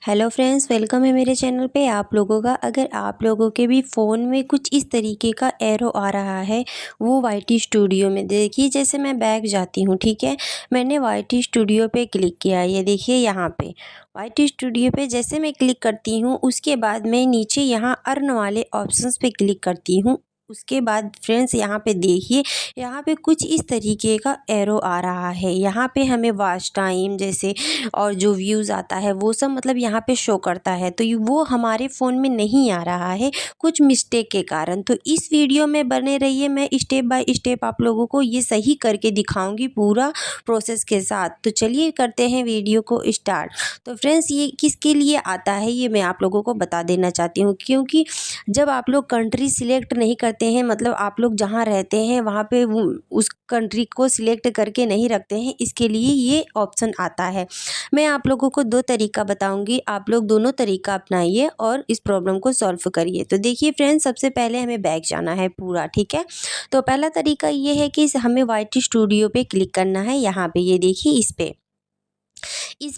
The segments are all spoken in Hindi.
हेलो फ्रेंड्स, वेलकम है मेरे चैनल पे आप लोगों का। अगर आप लोगों के भी फ़ोन में कुछ इस तरीके का एरो आ रहा है वो वाईटी स्टूडियो में देखिए, जैसे मैं बैक जाती हूँ, ठीक है। मैंने वाईटी स्टूडियो पे क्लिक किया, ये देखिए यहाँ पे वाईटी स्टूडियो पे जैसे मैं क्लिक करती हूँ उसके बाद मैं नीचे यहाँ अर्न वाले ऑप्शंस पे क्लिक करती हूँ। उसके बाद फ्रेंड्स यहाँ पे देखिए, यहाँ पे कुछ इस तरीके का एरो आ रहा है। यहाँ पे हमें वॉच टाइम जैसे और जो व्यूज़ आता है वो सब मतलब यहाँ पे शो करता है, तो वो हमारे फ़ोन में नहीं आ रहा है कुछ मिस्टेक के कारण। तो इस वीडियो में बने रहिए, मैं स्टेप बाय स्टेप आप लोगों को ये सही करके दिखाऊंगी पूरा प्रोसेस के साथ। तो चलिए करते हैं वीडियो को स्टार्ट। तो फ्रेंड्स ये किसके लिए आता है ये मैं आप लोगों को बता देना चाहती हूँ, क्योंकि जब आप लोग कंट्री सिलेक्ट नहीं करते हैं, मतलब आप लोग जहाँ रहते हैं वहाँ पे उस कंट्री को सिलेक्ट करके नहीं रखते हैं, इसके लिए ये ऑप्शन आता है। मैं आप लोगों को दो तरीका बताऊंगी, आप लोग दोनों तरीका अपनाइए और इस प्रॉब्लम को सॉल्व करिए। तो देखिए फ्रेंड्स, सबसे पहले हमें बैक जाना है पूरा, ठीक है। तो पहला तरीका ये है कि हमें वाईटी स्टूडियो पे क्लिक करना है। यहाँ पे ये देखिए, इस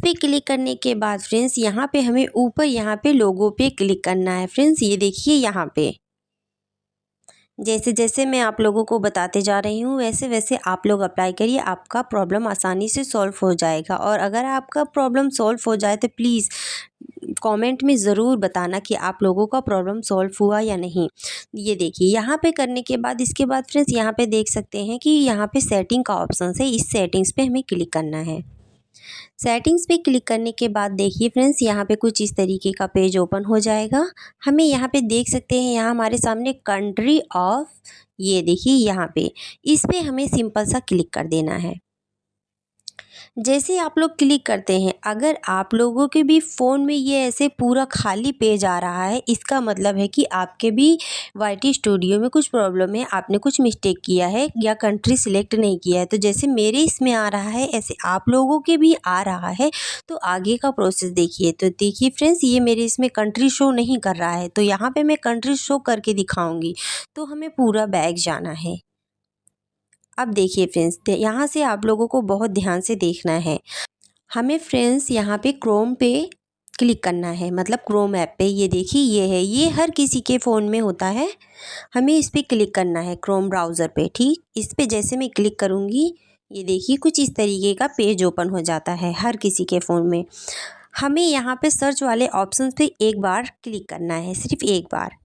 पे क्लिक करने के बाद फ्रेंड्स यहाँ पे हमें ऊपर यहाँ पे लोगो पे क्लिक करना है। फ्रेंड्स ये देखिए, यहाँ पे जैसे जैसे मैं आप लोगों को बताते जा रही हूँ वैसे वैसे आप लोग अप्लाई करिए, आपका प्रॉब्लम आसानी से सॉल्व हो जाएगा। और अगर आपका प्रॉब्लम सॉल्व हो जाए तो प्लीज़ कमेंट में ज़रूर बताना कि आप लोगों का प्रॉब्लम सॉल्व हुआ या नहीं। ये देखिए, यहाँ पे करने के बाद इसके बाद फ्रेंड्स यहाँ पे देख सकते हैं कि यहाँ पे सेटिंग का ऑप्शन है, इस सेटिंग्स पे हमें क्लिक करना है। सेटिंग्स पे क्लिक करने के बाद देखिए फ्रेंड्स, यहाँ पे कुछ इस तरीके का पेज ओपन हो जाएगा। हमें यहाँ पे देख सकते हैं, यहाँ हमारे सामने कंट्री ऑफ, ये देखिए यहाँ पे, इस पे हमें सिंपल सा क्लिक कर देना है। जैसे आप लोग क्लिक करते हैं, अगर आप लोगों के भी फ़ोन में ये ऐसे पूरा खाली पेज आ रहा है, इसका मतलब है कि आपके भी वाईटी स्टूडियो में कुछ प्रॉब्लम है, आपने कुछ मिस्टेक किया है या कंट्री सिलेक्ट नहीं किया है। तो जैसे मेरे इसमें आ रहा है ऐसे आप लोगों के भी आ रहा है। तो आगे का प्रोसेस देखिए। तो देखिए फ्रेंड्स, ये मेरे इसमें कंट्री शो नहीं कर रहा है, तो यहाँ पे मैं कंट्री शो करके दिखाऊंगी। तो हमें पूरा बैक जाना है। अब देखिए फ्रेंड्स, यहाँ से आप लोगों को बहुत ध्यान से देखना है। हमें फ्रेंड्स यहाँ पे क्रोम पे क्लिक करना है, मतलब क्रोम ऐप पे। ये देखिए, ये है, ये हर किसी के फ़ोन में होता है। हमें इस पे क्लिक करना है क्रोम ब्राउज़र पे, ठीक। इस पे जैसे मैं क्लिक करूँगी, ये देखिए कुछ इस तरीके का पेज ओपन हो जाता है हर किसी के फ़ोन में। हमें यहाँ पे सर्च वाले ऑप्शन पे एक बार क्लिक करना है, सिर्फ एक बार।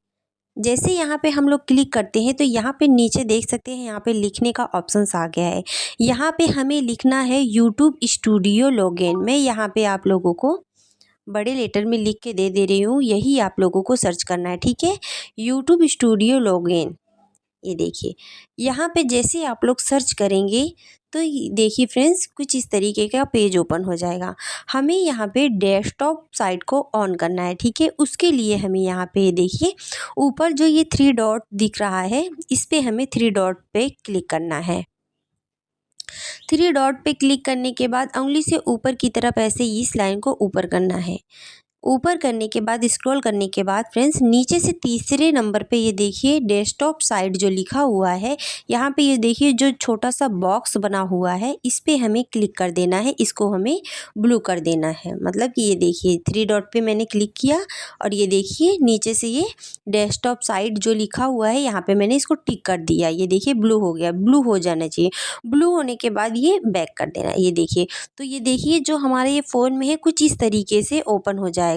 जैसे यहाँ पे हम लोग क्लिक करते हैं तो यहाँ पे नीचे देख सकते हैं, यहाँ पे लिखने का ऑप्शंस आ गया है। यहाँ पे हमें लिखना है यूट्यूब स्टूडियो लॉगिन। मैं यहाँ पे आप लोगों को बड़े लेटर में लिख के दे रही हूँ, यही आप लोगों को सर्च करना है, ठीक है। यूट्यूब स्टूडियो लॉगिन, ये देखिए, यहाँ पे जैसे आप लोग सर्च करेंगे तो देखिए फ्रेंड्स कुछ इस तरीके का पेज ओपन हो जाएगा। हमें यहाँ पे डेस्कटॉप साइट को ऑन करना है, ठीक है। उसके लिए हमें यहाँ पे देखिए ऊपर जो ये 3 डॉट दिख रहा है, इस पे हमें 3 डॉट पे क्लिक करना है। 3 डॉट पे क्लिक करने के बाद उंगली से ऊपर की तरफ ऐसे इस लाइन को ऊपर करना है। ऊपर करने के बाद स्क्रॉल करने के बाद फ्रेंड्स नीचे से तीसरे नंबर पे ये देखिए डेस्कटॉप साइट जो लिखा हुआ है, यहाँ पे ये देखिए जो छोटा सा बॉक्स बना हुआ है, इस पे हमें क्लिक कर देना है। इसको हमें ब्लू कर देना है, मतलब कि ये देखिए 3 डॉट पे मैंने क्लिक किया और ये देखिए नीचे से ये डेस्कटॉप साइट जो लिखा हुआ है यहाँ पे मैंने इसको टिक कर दिया। ये देखिए ब्लू हो गया, ब्लू हो जाना चाहिए। ब्लू होने के बाद ये बैक कर देना, ये देखिए। तो ये देखिए जो हमारे ये फ़ोन में है कुछ इस तरीके से ओपन हो जाएगा।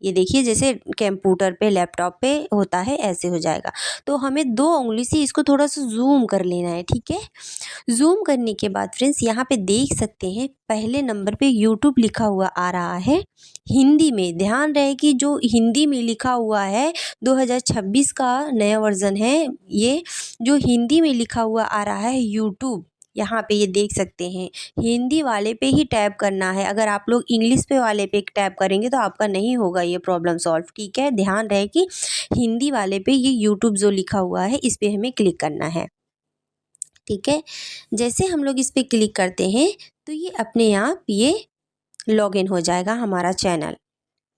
ये देखिए जैसे कंप्यूटर पे लैपटॉप पे होता है ऐसे हो जाएगा। तो हमें 2 उंगली से इसको थोड़ा सा जूम कर लेना है, ठीक है। जूम करने के बाद फ्रेंड्स यहाँ पे देख सकते हैं पहले नंबर पे यूट्यूब लिखा हुआ आ रहा है हिंदी में। ध्यान रहे कि जो हिंदी में लिखा हुआ है 2026 का नया वर्जन है, ये जो हिंदी में लिखा हुआ आ रहा है यूट्यूब, यहाँ पे ये देख सकते हैं हिंदी वाले पे ही टैप करना है। अगर आप लोग इंग्लिश पे वाले पे टैप करेंगे तो आपका नहीं होगा ये प्रॉब्लम सॉल्व, ठीक है। ध्यान रहे कि हिंदी वाले पे ये यूट्यूब जो लिखा हुआ है इस पे हमें क्लिक करना है, ठीक है। जैसे हम लोग इस पे क्लिक करते हैं तो ये अपने आप ये लॉगिन हो जाएगा हमारा चैनल।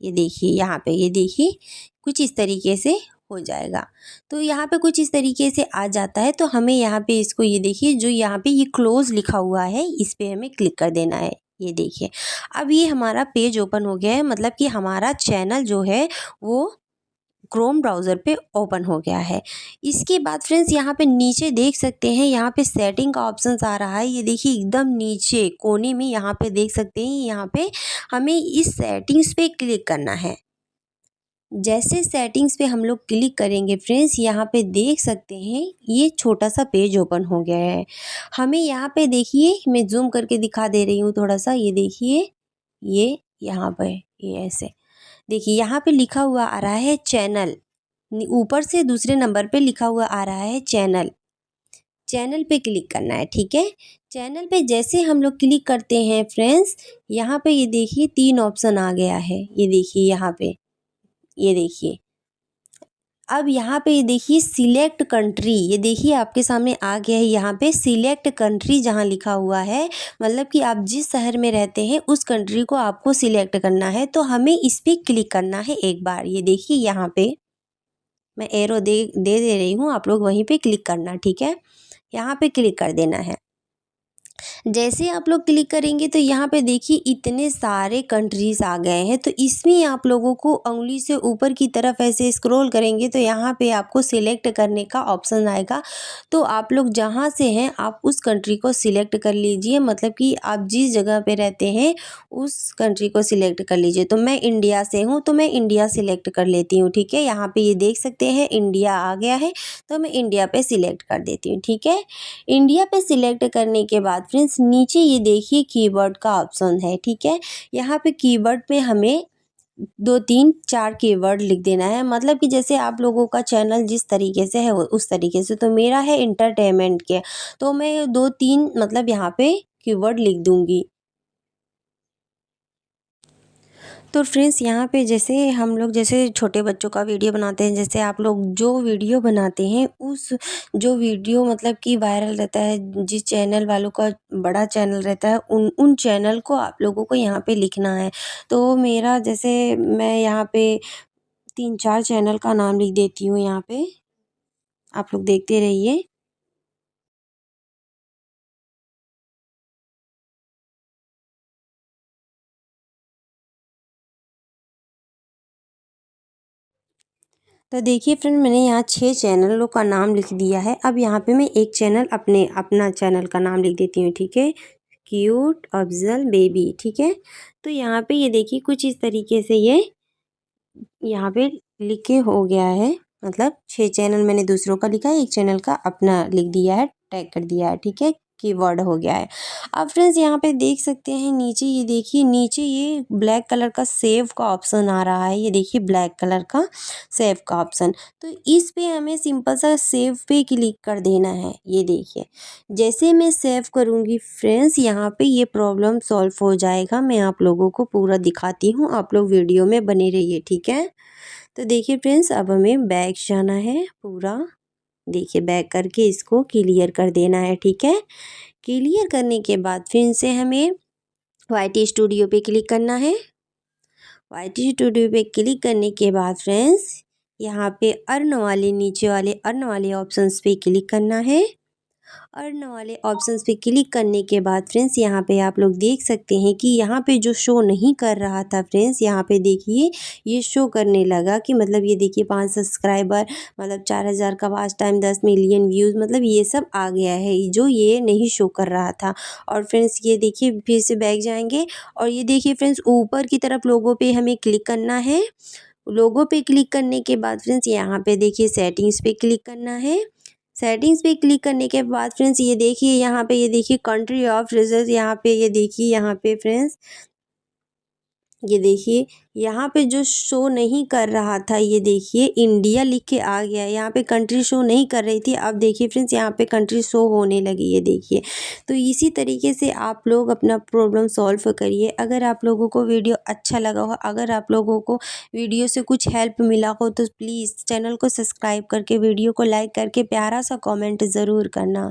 ये देखिए यहाँ पे, ये देखिए कुछ इस तरीके से हो जाएगा। तो यहाँ पे कुछ इस तरीके से आ जाता है, तो हमें यहाँ पे इसको ये देखिए जो यहाँ पे ये क्लोज लिखा हुआ है इस पे हमें क्लिक कर देना है। ये देखिए, अब ये हमारा पेज ओपन हो गया है, मतलब कि हमारा चैनल जो है वो क्रोम ब्राउज़र पे ओपन हो गया है। इसके बाद फ्रेंड्स यहाँ पे नीचे देख सकते हैं, यहाँ पे सेटिंग का ऑप्शंस आ रहा है। ये देखिए एकदम नीचे कोने में यहाँ पे देख सकते हैं, यहाँ पे हमें इस सेटिंग्स पे क्लिक करना है। जैसे सेटिंग्स पे हम लोग क्लिक करेंगे फ्रेंड्स, यहाँ पे देख सकते हैं ये छोटा सा पेज ओपन हो गया है। हमें यहाँ पे देखिए, मैं ज़ूम करके दिखा दे रही हूँ थोड़ा सा, ये देखिए, ये यहाँ पे ये ऐसे देखिए यहाँ पे लिखा हुआ आ रहा है चैनल, ऊपर से दूसरे नंबर पे लिखा हुआ आ रहा है चैनल। चैनल पे क्लिक करना है, ठीक है। चैनल पे जैसे हम लोग क्लिक करते हैं फ्रेंड्स, यहाँ पे ये देखिए 3 ऑप्शन आ गया है। ये देखिए यहाँ पे, ये देखिए। अब यहाँ पे ये देखिए सिलेक्ट कंट्री, ये देखिए आपके सामने आ गया है यहाँ पे सिलेक्ट कंट्री, जहाँ लिखा हुआ है मतलब कि आप जिस शहर में रहते हैं उस कंट्री को आपको सिलेक्ट करना है। तो हमें इस पे क्लिक करना है एक बार। ये देखिए यहाँ पे मैं एरो दे रही हूँ, आप लोग वहीं पे क्लिक करना, ठीक है। यहाँ पे क्लिक कर देना है। जैसे आप लोग क्लिक करेंगे तो यहाँ पे देखिए इतने सारे कंट्रीज़ आ गए हैं। तो इसमें आप लोगों को उंगली से ऊपर की तरफ ऐसे स्क्रॉल करेंगे तो यहाँ पे आपको सिलेक्ट करने का ऑप्शन आएगा। तो आप लोग जहाँ से हैं आप उस कंट्री को सिलेक्ट कर लीजिए, मतलब कि आप जिस जगह पे रहते हैं उस कंट्री को सिलेक्ट कर लीजिए। तो मैं इंडिया से हूँ तो मैं इंडिया सिलेक्ट कर लेती हूँ, ठीक है। यहाँ पे ये देख सकते हैं इंडिया आ गया है, तो मैं इंडिया पे सिलेक्ट कर देती हूँ, ठीक है। इंडिया पे सिलेक्ट करने के बाद फ्रेंड्स नीचे ये देखिए कीवर्ड का ऑप्शन है, ठीक है। यहाँ पे कीवर्ड में हमें 2 3 4 कीवर्ड लिख देना है, मतलब कि जैसे आप लोगों का चैनल जिस तरीके से है उस तरीके से। तो मेरा है एंटरटेनमेंट के, तो मैं 2 3 मतलब यहाँ पे कीवर्ड लिख दूँगी। तो फ्रेंड्स यहाँ पे जैसे हम लोग जैसे छोटे बच्चों का वीडियो बनाते हैं, जैसे आप लोग जो वीडियो बनाते हैं उस जो वीडियो मतलब कि वायरल रहता है, जिस चैनल वालों का बड़ा चैनल रहता है उन उन चैनल को आप लोगों को यहाँ पे लिखना है। तो मेरा जैसे मैं यहाँ पे 3 4 चैनल का नाम लिख देती हूँ यहाँ पे, आप लोग देखते रहिए। तो देखिए फ्रेंड मैंने यहाँ 6 चैनलों का नाम लिख दिया है। अब यहाँ पे मैं एक चैनल अपना चैनल का नाम लिख देती हूँ, ठीक है। क्यूट अफजल बेबी, ठीक है। तो यहाँ पे ये देखिए कुछ इस तरीके से ये यहाँ पे लिख के हो गया है, मतलब 6 चैनल मैंने दूसरों का लिखा है, एक चैनल का अपना लिख दिया है, टैग कर दिया है, ठीक है। कीवर्ड हो गया है। अब फ्रेंड्स यहाँ पे देख सकते हैं नीचे, ये देखिए नीचे ये ब्लैक कलर का सेव का ऑप्शन आ रहा है। ये देखिए ब्लैक कलर का सेव का ऑप्शन, तो इस पे हमें सिंपल सा सेव पे क्लिक कर देना है। ये देखिए जैसे मैं सेव करूँगी फ्रेंड्स, यहाँ पे ये प्रॉब्लम सॉल्व हो जाएगा। मैं आप लोगों को पूरा दिखाती हूँ, आप लोग वीडियो में बने रहिए, ठीक है। तो देखिए फ्रेंड्स अब हमें बैक जाना है पूरा, देखिए बैक करके इसको क्लियर कर देना है, ठीक है। क्लियर करने के बाद फिर से हमें वाईटी स्टूडियो पे क्लिक करना है। वाईटी स्टूडियो पे क्लिक करने के बाद फ्रेंड्स यहाँ पे अर्न वाले नीचे वाले अर्न वाले ऑप्शंस पे क्लिक करना है। अर्न वाले ऑप्शंस पे क्लिक करने के बाद फ्रेंड्स यहाँ पे आप लोग देख सकते हैं कि यहाँ पे जो शो नहीं कर रहा था फ्रेंड्स, यहाँ पे देखिए ये शो करने लगा कि मतलब ये देखिए 5 सब्सक्राइबर, मतलब 4000 का वॉच टाइम, 10 मिलियन व्यूज़, मतलब ये सब आ गया है जो ये नहीं शो कर रहा था। और फ्रेंड्स ये देखिए फिर से बैक जाएंगे और ये देखिए फ्रेंड्स ऊपर की तरफ लोगों पे हमें क्लिक करना है। लोगो पे क्लिक करने के बाद फ्रेंड्स यहाँ पे देखिए सेटिंग्स पे क्लिक करना है। सेटिंग्स पे क्लिक करने के बाद फ्रेंड्स ये देखिए यहाँ पे ये देखिए कंट्री ऑफ रिजल्ट, यहाँ पे ये देखिए यहाँ पे फ्रेंड्स ये देखिए यहाँ पे जो शो नहीं कर रहा था, ये देखिए इंडिया लिख के आ गया, यहाँ पे कंट्री शो नहीं कर रही थी। अब देखिए फ्रेंड्स यहाँ पे कंट्री शो होने लगी, ये देखिए। तो इसी तरीके से आप लोग अपना प्रॉब्लम सॉल्व करिए। अगर आप लोगों को वीडियो अच्छा लगा हो, अगर आप लोगों को वीडियो से कुछ हेल्प मिला हो, तो प्लीज़ चैनल को सब्सक्राइब करके वीडियो को लाइक करके प्यारा सा कॉमेंट ज़रूर करना।